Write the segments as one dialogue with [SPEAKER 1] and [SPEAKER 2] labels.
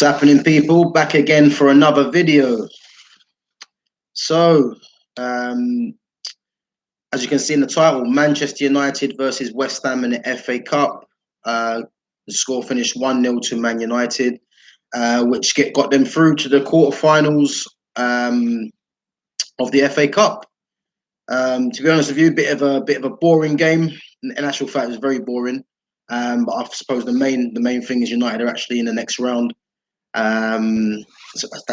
[SPEAKER 1] What's happening, people? Back again for another video. So, um, as you can see in the title, Manchester United versus West Ham in the FA Cup. The score finished 1-0 to Man United, which got them through to the quarterfinals of the FA Cup. To be honest with you, bit of a boring game. In actual fact, it was very boring. But I suppose the main thing is United are actually in the next round. So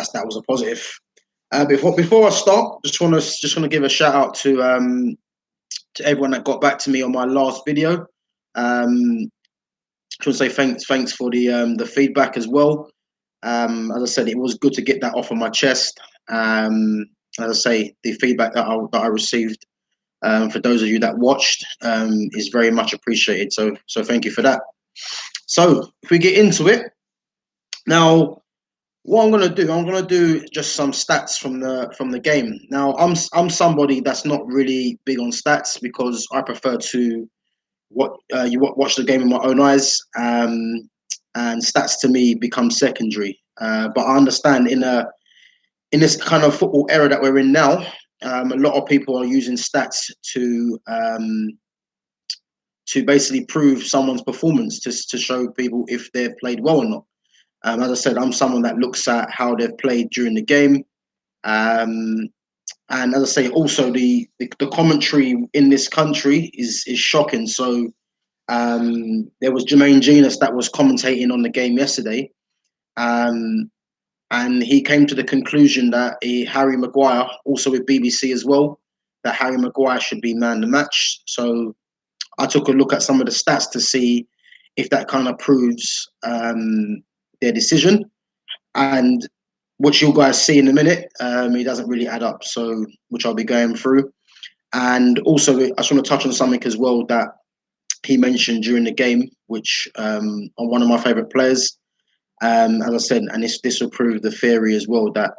[SPEAKER 1] that was a positive. Before I start, just want to give a shout out to everyone that got back to me on my last video. Just want to say thanks for the feedback as well. As I said, it was good to get that off of my chest. As I say, the feedback that I received for those of you that watched is very much appreciated. So thank you for that. So if we get into it now. What I'm gonna do just some stats from the game. Now, I'm somebody that's not really big on stats because I prefer to watch the game in my own eyes, and stats to me become secondary. But I understand in this kind of football era that we're in now, a lot of people are using stats to basically prove someone's performance to show people if they've played well or not. As I said, I'm someone that looks at how they've played during the game. And as I say, also the commentary in this country is shocking. So there was Jermaine Genius that was commentating on the game yesterday. And he came to the conclusion that Harry Maguire, also with BBC as well, that Harry Maguire should be man of the match. So I took a look at some of the stats to see if that kind of proves their decision, and which you guys see in a minute, it doesn't really add up. So, which I'll be going through, and also I just want to touch on something as well that he mentioned during the game, which on one of my favourite players. As I said, and this will prove the theory as well that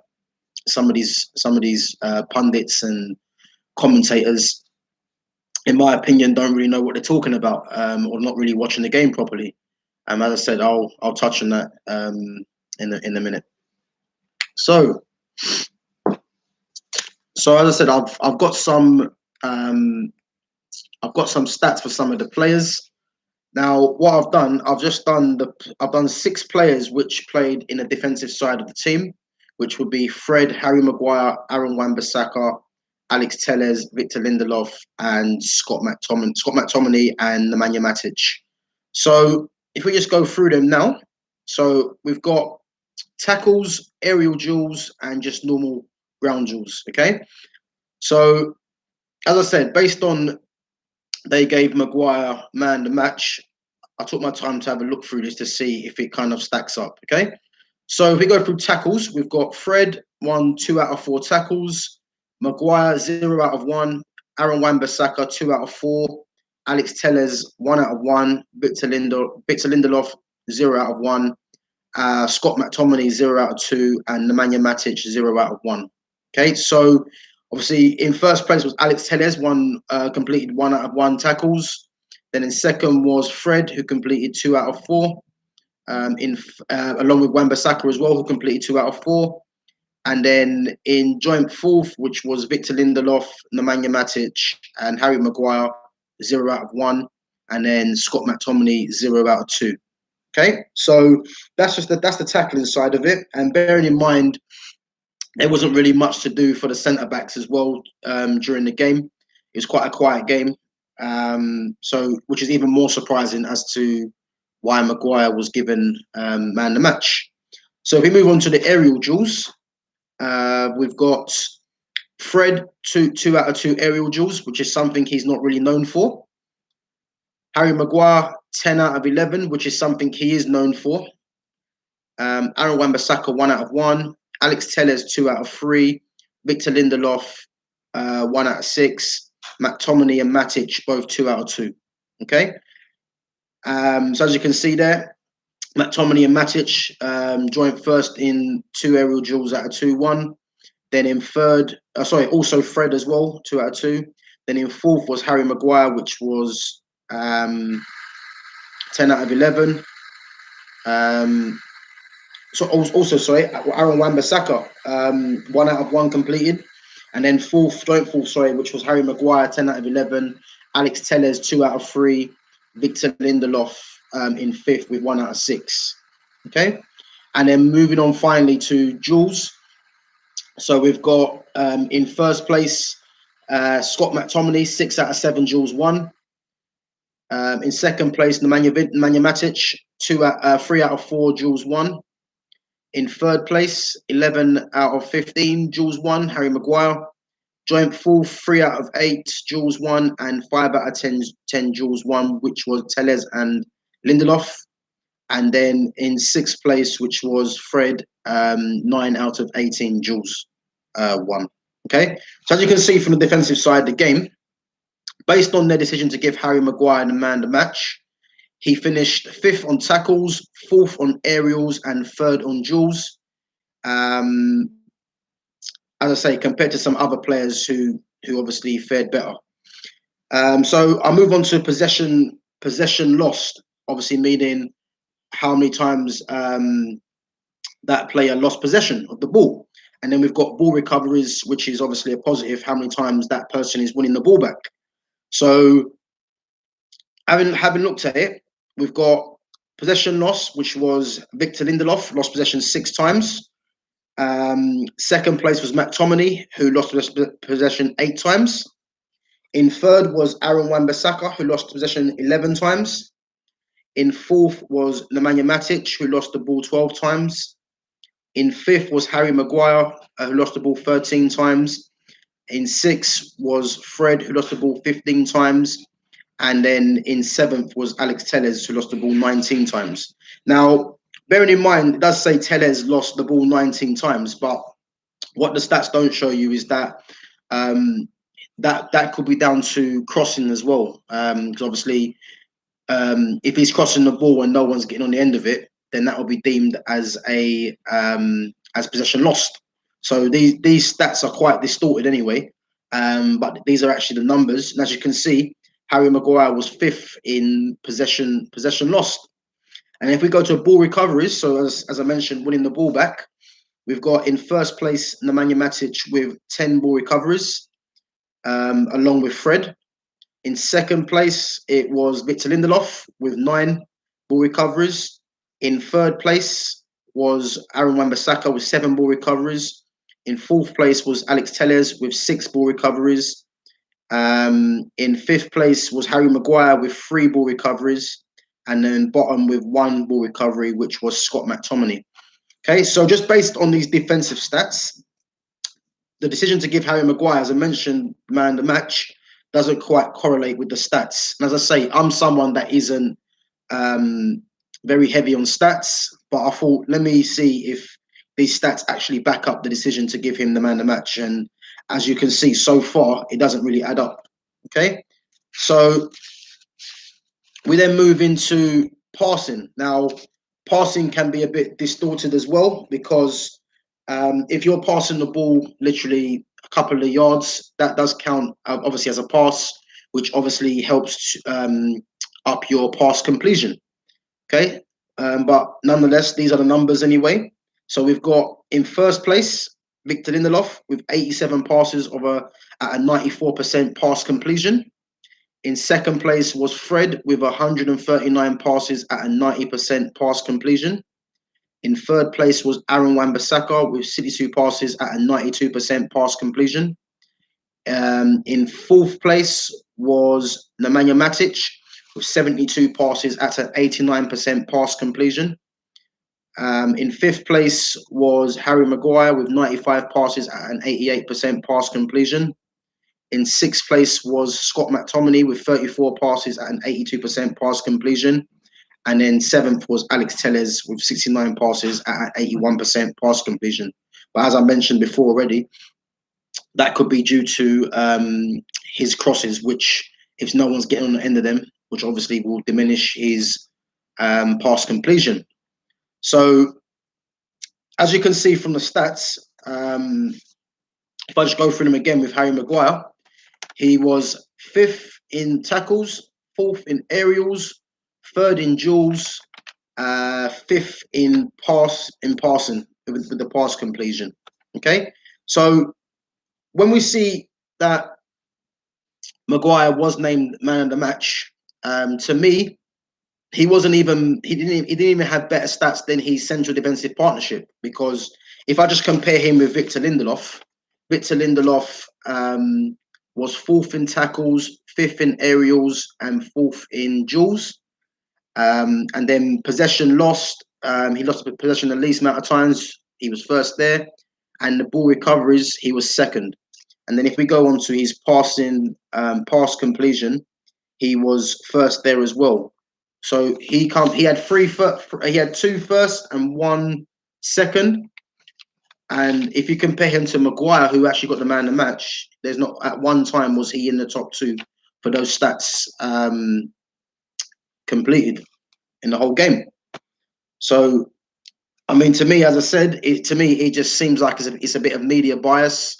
[SPEAKER 1] some of these pundits and commentators, in my opinion, don't really know what they're talking about, or not really watching the game properly. As I said, I'll touch on that in a minute. So as I said, I've got some stats for some of the players. Now, what I've done, I've done 6 players which played in the defensive side of the team, which would be Fred, Harry Maguire, Aaron Wan-Bissaka, Alex Telles, Victor Lindelof, and Scott McTominay and Nemanja Matic. So if we just go through them now, so we've got tackles, aerial duels, and just normal ground duels. Okay, so as I said, based on they gave Maguire man the match, I took my time to have a look through this to see if it kind of stacks up. Okay, so if we go through tackles, we've got Fred 2 out of 4 tackles, Maguire 0 out of 1, Aaron Wan-Bissaka 2 out of 4, Alex Telles 1 out of 1, Victor Lindelof 0 out of 1, Scott McTominay 0 out of 2, and Nemanja Matic 0 out of 1. Okay, so obviously in first place was Alex Telles, completed 1 out of 1 tackles. Then in second was Fred, who completed 2 out of 4. Along with Wan-Bissaka as well, who completed 2 out of 4. And then in joint fourth, which was Victor Lindelof, Nemanja Matic, and Harry Maguire, 0 out of 1. And then Scott McTominay, 0 out of 2. Okay, so that's the tackling side of it. And bearing in mind, there wasn't really much to do for the centre backs as well during the game. It was quite a quiet game, so which is even more surprising as to why Maguire was given man the match. So if we move on to the aerial duels, we've got Fred 2 out of 2 aerial duels, which is something he's not really known for. Harry Maguire 10 out of 11, which is something he is known for. Aaron Wan-Bissaka 1 out of 1. Alex Telles 2 out of 3. Victor Lindelof 1 out of 6. McTominay and Matic both 2 out of 2. Okay. So as you can see there, McTominay and Matic joined first in 2 aerial duels out of 2-1. Then in third, also Fred as well, 2 out of 2. Then in fourth was Harry Maguire, which was 10 out of 11. So also, sorry, Aaron Wan-Bissaka, 1 out of 1 completed, and then joint fourth, sorry, which was Harry Maguire, 10 out of 11, Alex Telles, 2 out of 3, Victor Lindelof in fifth with 1 out of 6. Okay, and then moving on finally to Jules. So we've got in first place Scott McTominay, 6 out of 7, Jules 1. In second place, Nemanja Matic, 3 out of 4, Jules 1. In third place, 11 out of 15, Jules 1, Harry Maguire. Joint fourth, 3 out of 8, Jules 1, and 5 out of 10, Jules 1, which was Telles and Lindelof. And then in sixth place, which was Fred, 9 out of 18, Jules 1. Okay, so as you can see from the defensive side of the game, based on their decision to give Harry Maguire the man the match, he finished fifth on tackles, fourth on aerials, and third on duels. Um, as I say, compared to some other players who obviously fared better. So I'll move on to possession lost, obviously meaning how many times that player lost possession of the ball. And then we've got ball recoveries, which is obviously a positive, how many times that person is winning the ball back. So having looked at it, we've got possession loss, which was Victor Lindelof, lost possession 6 times. Second place was McTominay, who lost possession 8 times. In third was Aaron Wan-Bissaka, who lost possession 11 times. In fourth was Nemanja Matic, who lost the ball 12 times. In fifth was Harry Maguire, who lost the ball 13 times. In sixth was Fred, who lost the ball 15 times. And then in seventh was Alex Telles, who lost the ball 19 times. Now, bearing in mind, it does say Telles lost the ball 19 times, but what the stats don't show you is that that could be down to crossing as well. Because obviously, if he's crossing the ball and no one's getting on the end of it, then that will be deemed as as possession lost. So these stats are quite distorted anyway. But these are actually the numbers, and as you can see, Harry Maguire was fifth in possession lost. And if we go to ball recoveries, so as I mentioned, winning the ball back, we've got in first place Nemanja Matic with 10 ball recoveries, along with Fred. In second place, it was Victor Lindelof with 9 ball recoveries. In third place was Aaron Wan-Bissaka with 7 ball recoveries. In fourth place was Alex Telles with 6 ball recoveries. In fifth place was Harry Maguire with 3 ball recoveries. And then bottom with 1 ball recovery, which was Scott McTominay. Okay, so just based on these defensive stats, the decision to give Harry Maguire, as I mentioned, man the match, doesn't quite correlate with the stats. And as I say, I'm someone that isn't very heavy on stats, but I thought, let me see if these stats actually back up the decision to give him the man the match. And as you can see, so far, it doesn't really add up. Okay, so we then move into passing. Now, passing can be a bit distorted as well because if you're passing the ball literally a couple of yards, that does count obviously as a pass, which obviously helps up your pass completion. Okay, but nonetheless, these are the numbers anyway. So we've got in first place Victor Lindelof with 87 passes at a 94% pass completion. In second place was Fred with 139 passes at a 90% pass completion. In third place was Aaron Wan-Bissaka with 62 passes at a 92% pass completion. In fourth place was Nemanja Matic with 72 passes at an 89% pass completion. In fifth place was Harry Maguire with 95 passes at an 88% pass completion. In sixth place was Scott McTominay with 34 passes at an 82% pass completion. And then seventh was Alex Telles with 69 passes at an 81% pass completion. But as I mentioned before already, that could be due to his crosses, which if no one's getting on the end of them, which obviously will diminish his pass completion. So as you can see from the stats, if I just go through them again with Harry Maguire, he was fifth in tackles, fourth in aerials, third in duels, fifth in passing with the pass completion. Okay, so when we see that Maguire was named man of the match, to me, he didn't even have better stats than his central defensive partnership, because if I just compare him with Victor Lindelof was fourth in tackles, fifth in aerials, and fourth in duels. And then possession lost. He lost possession the least amount of times. He was first there, and the ball recoveries he was second. And then if we go on to his pass completion, he was first there as well. So he had he had two first and one second. And if you compare him to Maguire, who actually got the man of the match, there's not at one time was he in the top two for those stats completed in the whole game. So, I mean, to me, as I said, it just seems like it's a bit of media bias,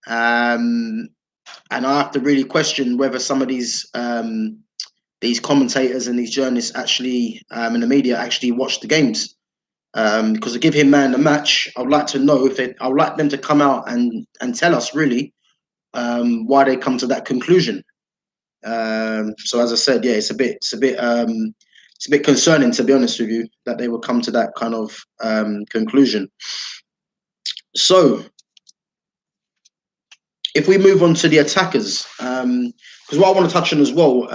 [SPEAKER 1] and I have to really question whether some of these commentators and these journalists actually in the media actually watch the games. Because to give him man the match, I would like to know I would like them to come out and tell us really why they come to that conclusion. So as I said, yeah, it's a bit concerning, to be honest with you, that they would come to that kind of conclusion. So if we move on to the attackers, because what I want to touch on as well,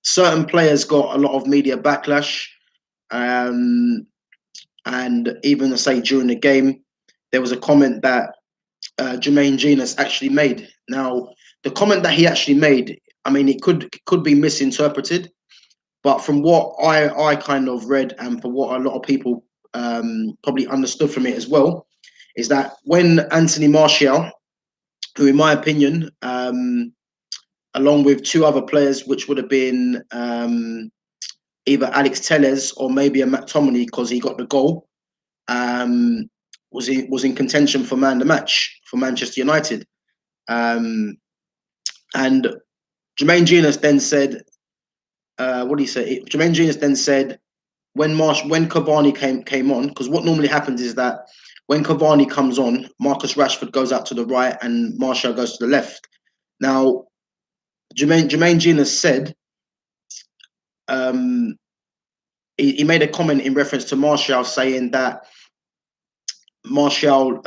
[SPEAKER 1] certain players got a lot of media backlash, and even say during the game, there was a comment that Jermaine Genius actually made. Now, the comment that he actually made, I mean, it could be misinterpreted, but from what I kind of read, and for what a lot of people probably understood from it as well, is that when Anthony Martial, who in my opinion, along with two other players, which would have been either Alex Telles or maybe a McTominay, because he got the goal, was in contention for man the match for Manchester United. And Jermaine Genius then said, what did he say? Jermaine Genius then said, when Cavani came on, because what normally happens is that when Cavani comes on, Marcus Rashford goes out to the right and Martial goes to the left. Now, Jermaine Genius said, he made a comment in reference to Martial, saying that Martial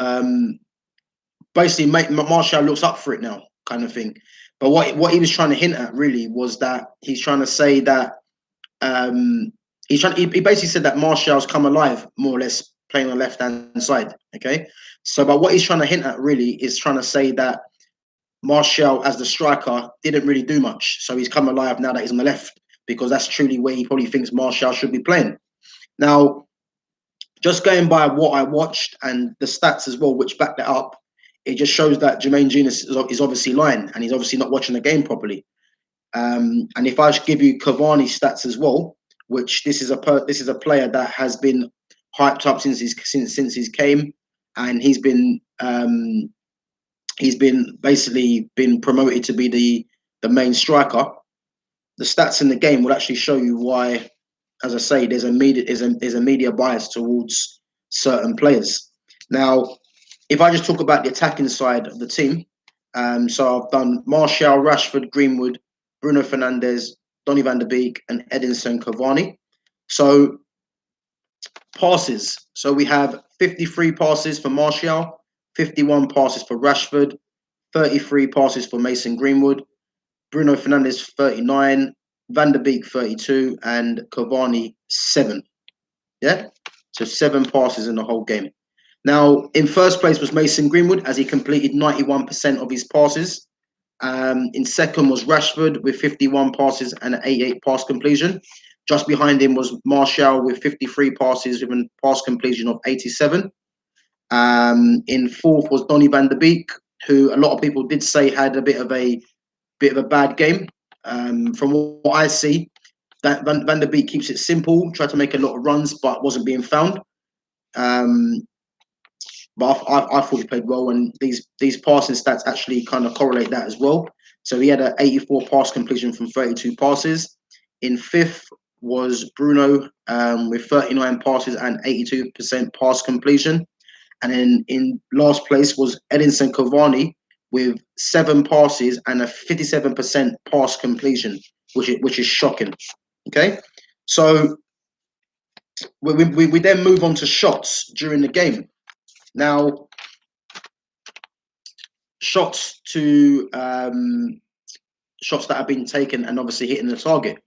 [SPEAKER 1] basically Martial looks up for it now, kind of thing. But what he was trying to hint at really was that he's trying to say that he basically said that Martial's come alive more or less playing on the left hand side. Okay, so but what he's trying to hint at really is trying to say that Martial as the striker didn't really do much, so he's come alive now that he's on the left, because that's truly where he probably thinks Martial should be playing. Now, just going by what I watched and the stats as well, which back that up, it just shows that Jermaine Genius is obviously lying, and he's obviously not watching the game properly. And if I give you Cavani's stats as well, which this is a player that has been hyped up since he's came, and he's been basically been promoted to be the main striker. The stats in the game will actually show you why, as I say, there's a media bias towards certain players. Now, if I just talk about the attacking side of the team, so I've done Martial, Rashford, Greenwood, Bruno Fernandes, Donny van de Beek, and Edinson Cavani. So passes. So we have 53 passes for Martial, 51 passes for Rashford, 33 passes for Mason Greenwood, Bruno Fernandes 39, Van de Beek 32, and Cavani 7. Yeah, so 7 passes in the whole game. Now, in first place was Mason Greenwood, as he completed 91% of his passes. In second was Rashford with 51 passes and an 88 pass completion. Just behind him was Martial with 53 passes with a pass completion of 87. In fourth was Donny van de Beek, who a lot of people did say had a bit of a bad game. From what I see, that Van de Beek keeps it simple, tried to make a lot of runs, but wasn't being found. But I thought he played well, and these passing stats actually kind of correlate that as well. So he had an 84 pass completion from 32 passes. In fifth was Bruno with 39 passes and 82% pass completion. And then in last place was Edinson Cavani with 7 passes and a 57% pass completion, which is shocking. Okay, so we then move on to shots during the game. Now, shots that have been taken and obviously hitting the target.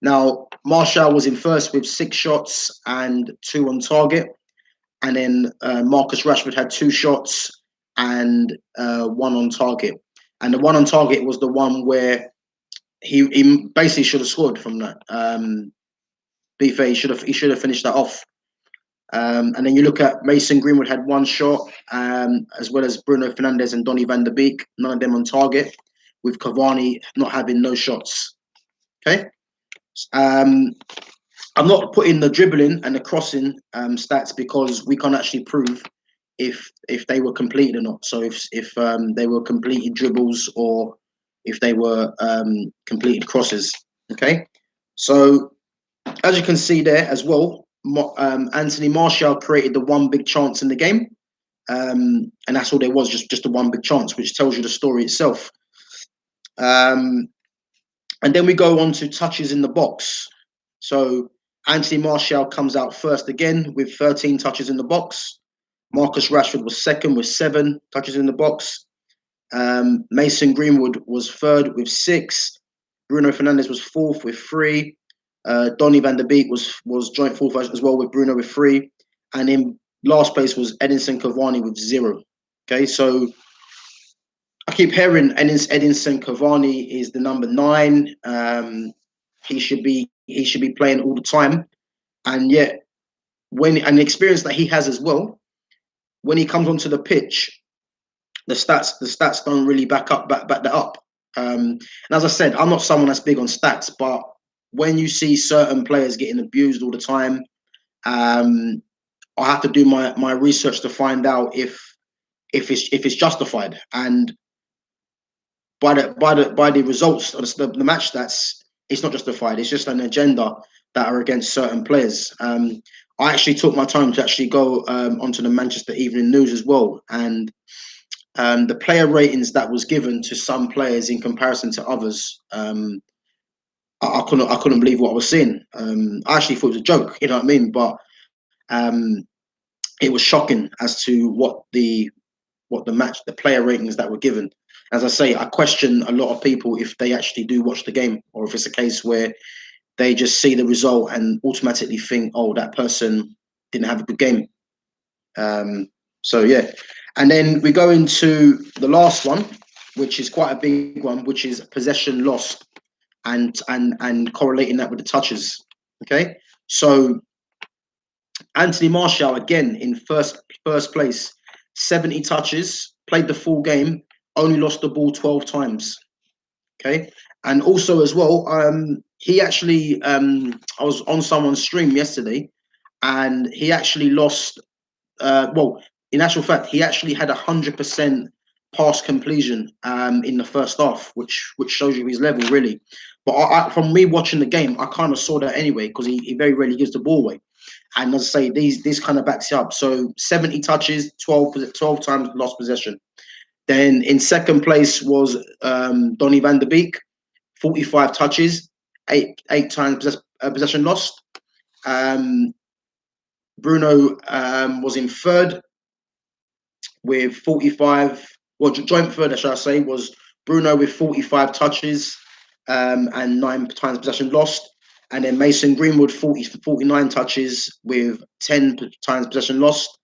[SPEAKER 1] Now, Martial was in first with 6 shots and 2 on target. And then Marcus Rashford had 2 shots and 1 on target. And the 1 on target was the one where he basically should have scored from that. Be fair, he should have finished that off. And then you look at Mason Greenwood had 1 shot, as well as Bruno Fernandes and Donny van der Beek, none of them on target, with Cavani not having no shots. Okay. I'm not putting the dribbling and the crossing stats because we can't actually prove if they were completed or not. So if they were completed dribbles or if they were completed crosses. Okay. So as you can see there as well, Anthony Martial created the 1 big chance in the game, and that's all there was, just the 1 big chance, which tells you the story itself. And then we go on to touches in the box. So Anthony Martial comes out first again with 13 touches in the box. Marcus Rashford was second with 7 touches in the box. Mason Greenwood was third with 6. Bruno Fernandes was fourth with 3. Donny van der Beek was joint fourth as well with Bruno with 3. And in last place was Edinson Cavani with 0. Okay, so I keep hearing Edinson Cavani is the number 9. He should be playing all the time, and yet and the experience that he has as well, when he comes onto the pitch, the stats don't really back that up. And as I said, I'm not someone that's big on stats, but when you see certain players getting abused all the time, I have to do my research to find out if it's justified. And by the results of the match stats, it's not justified. It's just an agenda that are against certain players. I actually took my time to actually go onto the Manchester Evening News as well, and the player ratings that was given to some players in comparison to others, I couldn't believe what I was seeing. I actually thought it was a joke, you know what I mean? But it was shocking as to what the player ratings that were given. As I say, I question a lot of people if they actually do watch the game, or if it's a case where they just see the result and automatically think, oh, that person didn't have a good game. So yeah. And then we go into the last one, which is quite a big one, which is possession lost, and correlating that with the touches. Okay. So Anthony Martial again in first place, 70 touches, played the full game, only lost the ball 12 times. Okay. And also as well, he actually I was on someone's stream yesterday, and he actually lost in actual fact, he actually had 100% pass completion in the first half, which shows you his level really. But from me watching the game, I kind of saw that anyway, because he very rarely gives the ball away. And as I say, this kind of backs it up. So 70 touches, 12 times lost possession. Then in second place was Donny van der Beek, 45 touches, eight times possession lost. Bruno was in third with 45. Well, joint third, should I say, was Bruno with 45 touches and 9 times possession lost. And then Mason Greenwood, 49 touches with 10 times possession lost.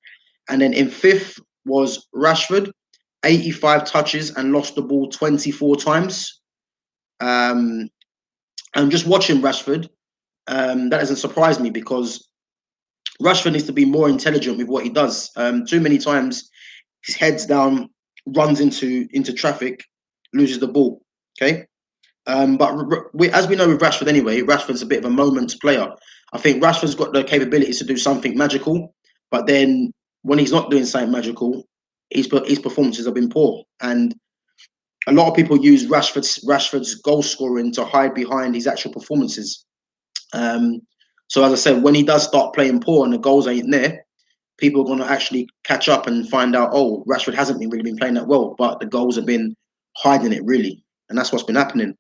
[SPEAKER 1] And then in fifth was Rashford, 85 touches and lost the ball 24 times. And just watching Rashford, that doesn't surprise me, because Rashford needs to be more intelligent with what he does. Too many times, his head's down, runs into traffic, loses the ball. Okay, but as we know with Rashford anyway, Rashford's a bit of a moments player. I think Rashford's got the capabilities to do something magical, but then when he's not doing something magical, his performances have been poor. And a lot of people use Rashford's goal scoring to hide behind his actual performances. So as I said, when he does start playing poor and the goals ain't there, people are going to actually catch up and find out, oh, Rashford hasn't been really been playing that well, but the goals have been hiding it really, and that's what's been happening.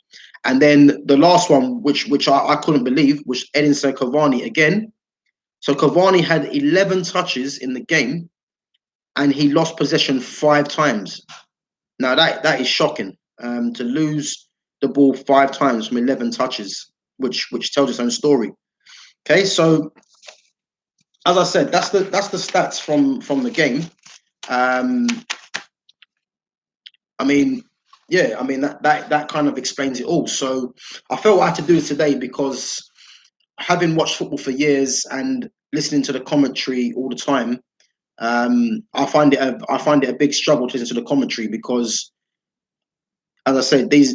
[SPEAKER 1] And then the last one, which I couldn't believe, was Edinson Cavani again. So Cavani had 11 touches in the game, and he lost possession 5 times. Now that is shocking. To lose the ball 5 times from 11 touches, which tells its own story. Okay, so as I said, that's the stats from the game. I mean, yeah, I mean that kind of explains it all. So I felt I had to do it today because having watched football for years and listening to the commentary all the time, I find it a big struggle to listen to the commentary because, as I said, there's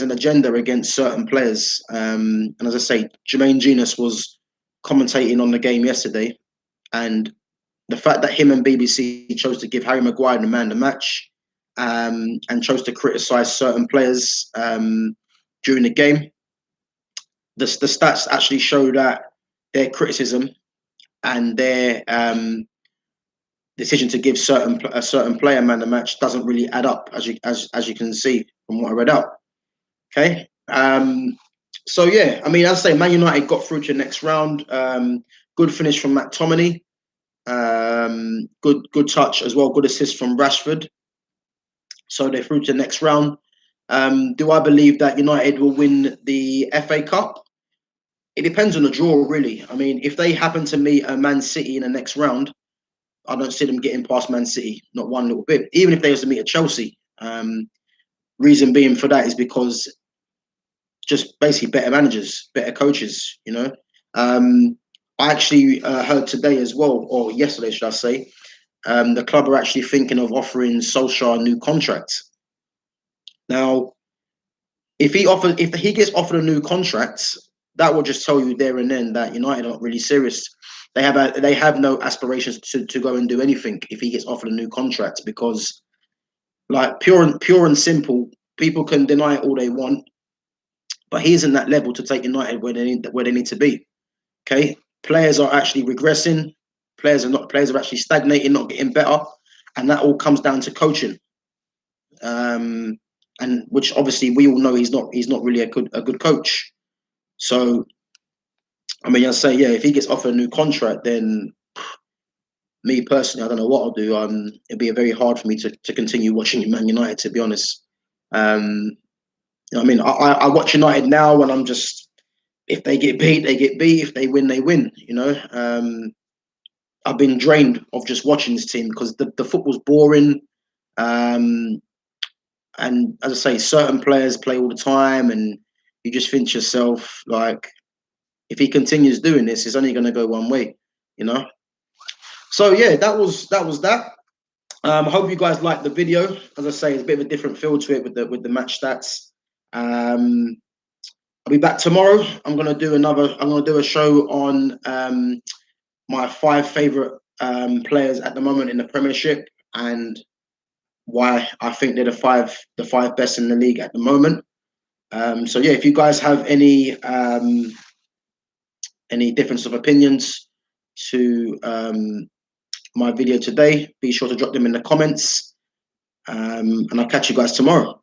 [SPEAKER 1] an agenda against certain players, and as I say, Jermaine Genius was commentating on the game yesterday, and the fact that him and BBC chose to give Harry Maguire the man of the match, and chose to criticise certain players during the game. The stats actually show that their criticism and their decision to give a certain player man of the match doesn't really add up, as you can see from what I read out. Okay. So yeah, I mean, as I say, Man United got through to the next round. Good finish from McTominay. Good touch as well. Good assist from Rashford. So they're through to the next round. Do I believe that United will win the FA Cup? It depends on the draw, really. I mean, if they happen to meet a Man City in the next round, I don't see them getting past Man City, not one little bit. Even if they was to meet a Chelsea, reason being for that is because just basically better managers, better coaches. I actually heard today as well, or yesterday, should I say, the club are actually thinking of offering Solskjaer a new contract. Now, if he gets offered a new contract, that will just tell you there and then that United aren't really serious. They have no aspirations to go and do anything if he gets offered a new contract, because, like, pure and simple, people can deny it all they want, but he isn't that level to take United where they need to be. Okay, players are actually regressing. Players are actually stagnating, not getting better, and that all comes down to coaching. And which obviously we all know he's not really a good coach. So, I mean, I say, yeah, if he gets offered a new contract, then me personally, I don't know what I'll do. It'd be very hard for me to continue watching Man United, to be honest. I mean, I watch United now, and I'm just, if they get beat, they get beat. If they win, they win. I've been drained of just watching this team because the football's boring. And as I say, certain players play all the time, and you just think to yourself, like, if he continues doing this, it's only going to go one way, you know. So yeah, that was that. I hope you guys liked the video. As I say, it's a bit of a different feel to it with the match stats. I'll be back tomorrow. I'm gonna do a show on my 5 favorite players at the moment in the Premiership, and why I think they're the five best in the league at the moment. So yeah, if you guys have any difference of opinions to my video today, be sure to drop them in the comments. And I'll catch you guys tomorrow.